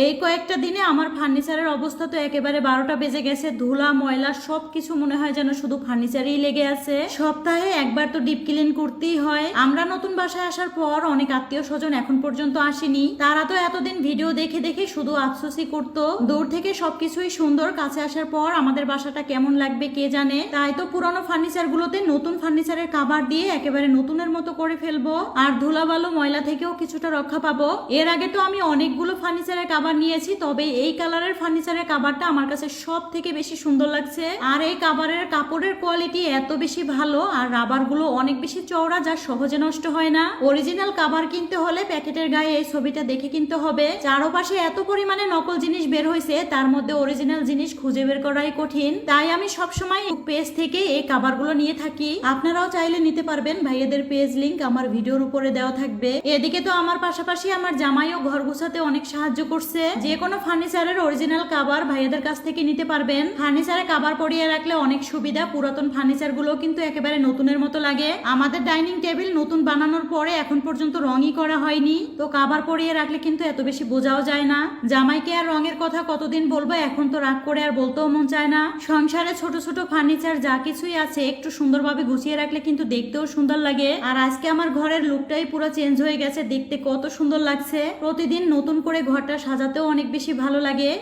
এই কয়েকটা দিনে আমার ফার্নিচারের অবস্থা তো একেবারে 12টা বেজে গেছে। ধুলা ময়লা সবকিছু মনে হয় যেন শুধু ফার্নিচারেই লেগে আছে। সপ্তাহে একবার তো ডিপ ক্লিন করতেই হয়। আমরা নতুন বাসায় আসার পর অনেক আত্মীয় স্বজন এখন পর্যন্ত আসেনি। তারা তো এতদিন ভিডিও দেখে দেখে শুধু আফসোসই করতো। দূর থেকে সবকিছুই সুন্দর, কাছে আসার পর আমাদের বাসাটা কেমন লাগবে কে জানে। তাই তো পুরানো ফার্নিচার গুলোতে নতুন ফার্নিচারের কাভার দিয়ে একেবারে নতুনের মতো করে ফেলবো, আর ধুলাবালু ময়লা থেকেও কিছুটা রক্ষা পাবো। এর আগে তো আমি অনেকগুলো ফার্নিচারের কাভার নিয়েছি, তবে এই কালারের ফার্নিচারের কাভারটা আমার কাছে সব থেকে বেশি সুন্দর লাগছে। আর এই কাভারের কাপড়ের কোয়ালিটি এত বেশি ভালো, আর রাবার গুলো অনেক বেশি চওড়া, যা সহজে নষ্ট হয় না। অরিজিনাল কাভার কিনতে হলে প্যাকেটের গায়ে এই ছবিটা দেখে কিনতে হবে। চারপাশে এত পরিমাণে নকল জিনিস বের হয়েছে, তার মধ্যে অরিজিনাল জিনিস খুঁজে বের করাই কঠিন। তাই আমি সবসময় পেজ থেকে এই কাভার গুলো নিয়ে থাকি। আপনারাও চাইলে নিতে পারবেন, ভাইয়াদের পেজ লিংক আমার ভিডিওর উপরে দেওয়া থাকবে। এদিকে তো আমার পাশাপাশি আমার জামাইও ঘর গুছাতে অনেক সাহায্য করছে। যে কোনো ফার্নিচারের অরিজিনাল কাভার ভাইয়াদের কাছ থেকে নিতে পারবেন। ফার্নিচারে কাভার পরিয়ে রাখলে অনেক সুবিধা। পুরাতন ফার্নিচার গুলো কিন্তু একেবারে নতুনের মতো লাগে। আমাদের ডাইনিং টেবিল নতুন বানানোর পরে এখন পর্যন্ত রঙই করা হয়নি, তো কাভার পরিয়ে রাখলে কিন্তু এত বেশি বোঝাও যায় না। জামাইকে আর রঙের কথা কতদিন বলবো, এখন তো রাগ করে আর বলতেও মন চায় না। সংসারে ছোট ছোট ফার্নিচার যা কিছুই আছে একটু সুন্দরভাবে গুছিয়ে রাখলে কিন্তু দেখতেও সুন্দর লাগে। আর আজকে আমার ঘরের লুকটাই পুরো চেঞ্জ হয়ে গেছে, দেখতে কত সুন্দর লাগছে। প্রতিদিন নতুন করে ঘরটা সাজাতেও অনেক বেশি ভালো লাগে।